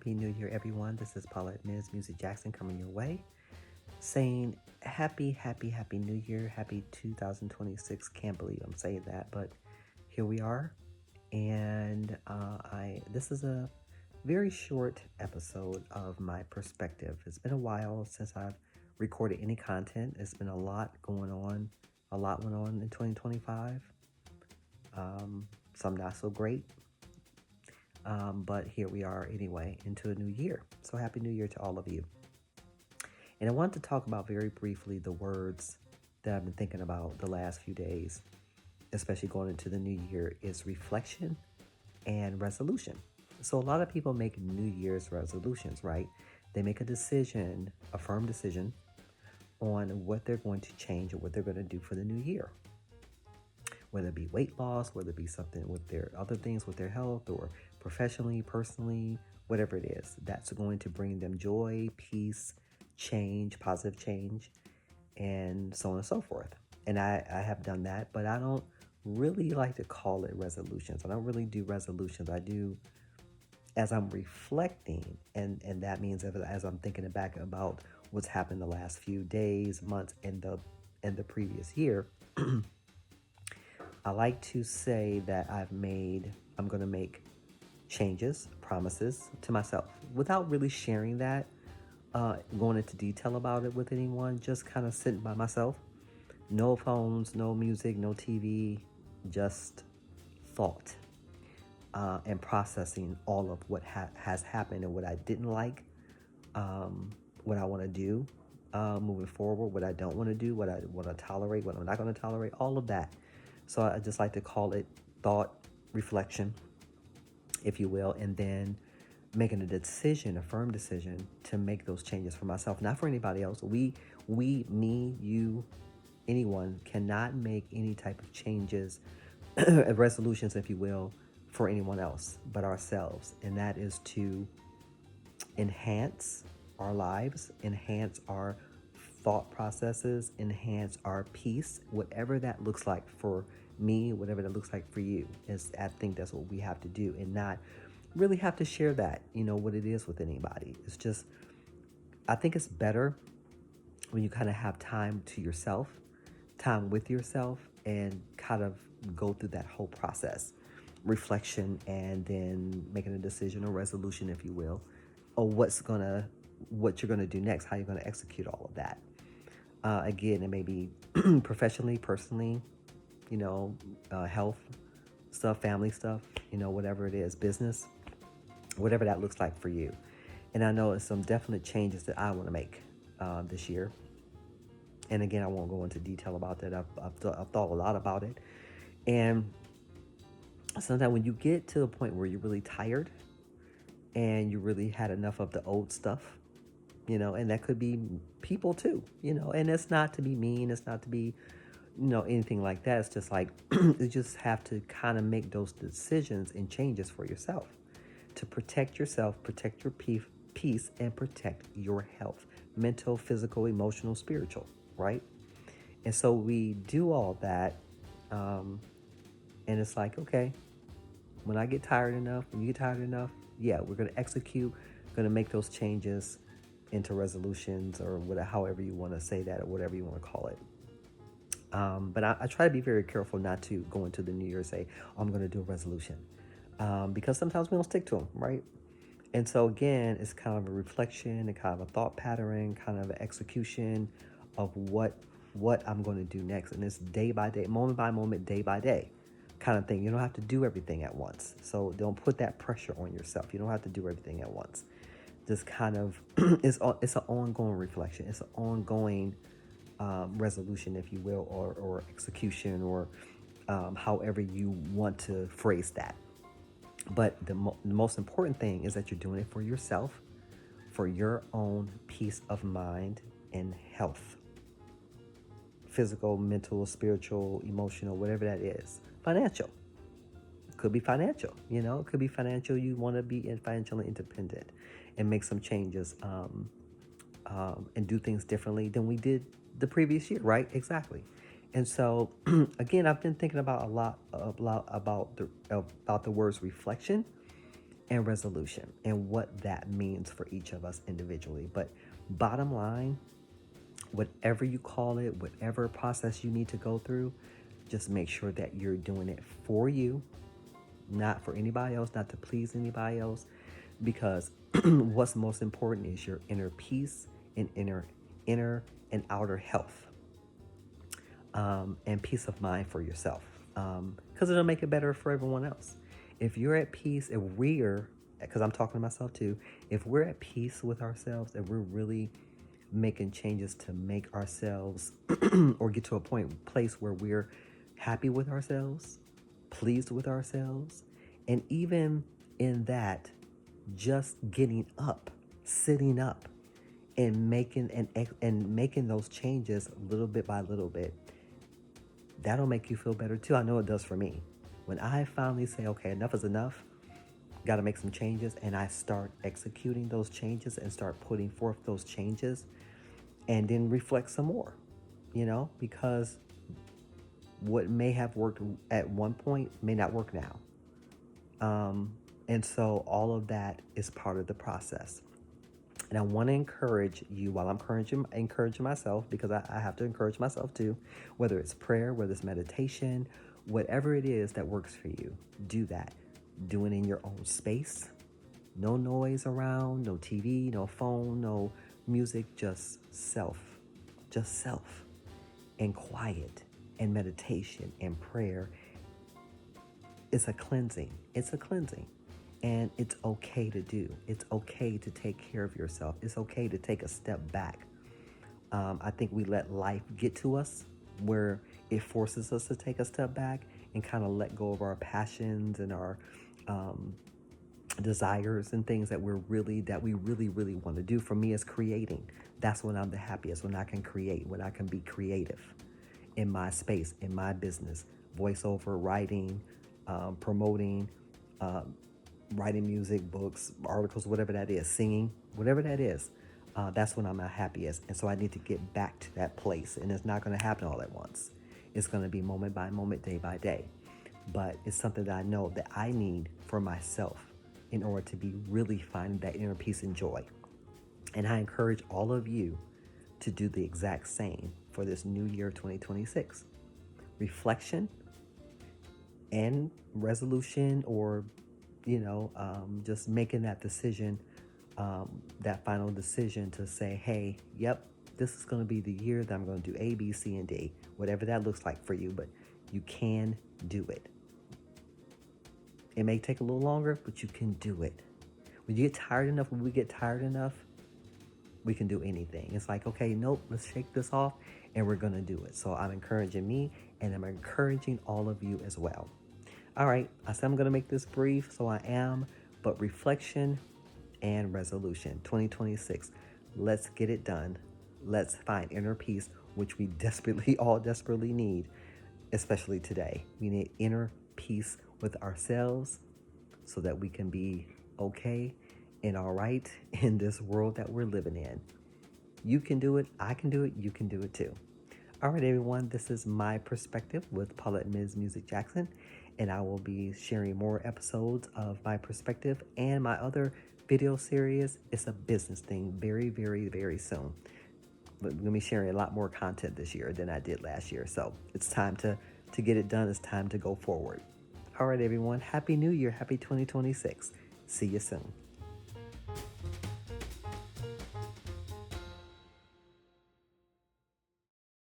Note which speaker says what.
Speaker 1: Happy New Year, everyone. This is Paulette Ms. Music Jackson coming your way, saying happy New Year, happy 2026. Can't believe I'm saying that, but here we are. And this is a very short episode of my perspective. It's been a while since I've recorded any content. It's been a lot going on. A lot went on in 2025. Some not so great. But here we are anyway, into a new year. So happy new year to all of you. And I want to talk about very briefly the words that I've been thinking about the last few days, especially going into the new year, is reflection and resolution. So a lot of people make New Year's resolutions, right? They make a decision, a firm decision on what they're going to change or what they're going to do for the new year. Whether it be weight loss, whether it be something with their other things with their health or professionally, personally, whatever it is, that's going to bring them joy, peace, change, positive change, and so on and so forth. And I have done that, but I don't really like to call it resolutions. I don't really do resolutions. I do as I'm reflecting, and that means as I'm thinking back about what's happened the last few days, months, and the previous year. I like to say that I'm going to make changes, promises to myself without really sharing that, going into detail about it with anyone, just kind of sitting by myself. No phones, no music, no TV, just thought and processing all of what has happened and what I didn't like, what I want to do moving forward, what I don't want to do, what I want to tolerate, what I'm not going to tolerate, all of that. So I just like to call it thought, reflection, if you will, and then making a decision, a firm decision to make those changes for myself, not for anybody else. Me, you, anyone cannot make any type of changes, resolutions, if you will, for anyone else but ourselves. And that is to enhance our lives, enhance our thought processes, enhance our peace, whatever that looks like for me, whatever that looks like for you. I think that's what we have to do, and not really have to share that, what it is with anybody. It's just, I think it's better when you kind of have time to yourself, time with yourself, and kind of go through that whole process, reflection, and then making a decision or resolution, if you will, or what you're gonna do next, how you're gonna execute all of that. Again, it may be professionally, personally, health stuff, family stuff, whatever it is, business, whatever that looks like for you. And I know it's some definite changes that I want to make this year. And again, I won't go into detail about that. I've thought a lot about it. And sometimes when you get to the point where you're really tired and you really had enough of the old stuff, and that could be people too, and it's not to be mean, it's not to be, anything like that. It's just like, you just have to kind of make those decisions and changes for yourself to protect yourself, protect your peace, and protect your health, mental, physical, emotional, spiritual, right? And so we do all that. And it's like, okay, when I get tired enough, when you get tired enough, yeah, we're going to execute, going to make those changes into resolutions or whatever, however you want to say that or whatever you want to call it. But I try to be very careful not to go into the new year and say, oh, I'm going to do a resolution, because sometimes we don't stick to them, right? And so again, it's kind of a reflection and kind of a thought pattern, kind of an execution of what I'm going to do next. And it's day by day, moment by moment, day by day kind of thing. You don't have to do everything at once. So don't put that pressure on yourself. You don't have to do everything at once. Just kind of, it's an ongoing reflection. It's an ongoing resolution, if you will, or execution, or however you want to phrase that. But the most important thing is that you're doing it for yourself, for your own peace of mind and health. Physical, mental, spiritual, emotional, whatever that is. Financial. Could be financial, it could be financial. You want to be financially independent and make some changes and do things differently than we did the previous year, right? Exactly. And so, again, I've been thinking about a lot about the words reflection and resolution, and what that means for each of us individually. But bottom line, whatever you call it, whatever process you need to go through, just make sure that you're doing it for you, not for anybody else, not to please anybody else, because what's most important is your inner peace and inner and outer health, and peace of mind for yourself, because it'll make it better for everyone else. If you're at peace, if we're, because I'm talking to myself too, if we're at peace with ourselves, if we're really making changes to make ourselves or get to a place where we're happy with ourselves, pleased with ourselves, and even in that, just getting up, sitting up, and making those changes little bit by little bit, that'll make you feel better too. I know it does for me. When I finally say, okay, enough is enough, got to make some changes, and I start executing those changes and start putting forth those changes, and then reflect some more, because what may have worked at one point may not work now. And so all of that is part of the process. And I want to encourage you, while I'm encouraging myself, because I have to encourage myself too, whether it's prayer, whether it's meditation, whatever it is that works for you, do that. Do it in your own space. No noise around, no TV, no phone, no music, just self. And quiet and meditation and prayer. It's a cleansing. And it's okay to do. It's okay to take care of yourself. It's okay to take a step back. I think we let life get to us where it forces us to take a step back and kind of let go of our passions and our desires and things that we really want to do. For me, it's creating. That's when I'm the happiest, when I can create, when I can be creative in my space, in my business, voiceover, writing, promoting, writing music, books, articles, whatever that is, singing, whatever that is. That's when I'm my happiest. And so I need to get back to that place. And it's not going to happen all at once. It's going to be moment by moment, day by day. But it's something that I know that I need for myself in order to be really finding that inner peace and joy. And I encourage all of you to do the exact same for this new year 2026. Reflection and resolution, or just making that decision, that final decision to say, hey, yep, this is going to be the year that I'm going to do A, B, C, and D, whatever that looks like for you, but you can do it. It may take a little longer, but you can do it. When we get tired enough, we can do anything. It's like, okay, nope, let's shake this off, and we're going to do it. So I'm encouraging me, and I'm encouraging all of you as well. All right, I said I'm going to make this brief, so I am, but reflection and resolution, 2026. Let's get it done. Let's find inner peace, which we all desperately need, especially today. We need inner peace with ourselves so that we can be okay and all right in this world that we're living in. You can do it. I can do it. You can do it too. All right, everyone. This is My Perspective with Paulette Ms. Music Jackson, and I will be sharing more episodes of My Perspective and my other video series. It's a business thing very, very, very soon. But I'm going to be sharing a lot more content this year than I did last year. So it's time to get it done. It's time to go forward. All right, everyone. Happy New Year. Happy 2026. See you soon.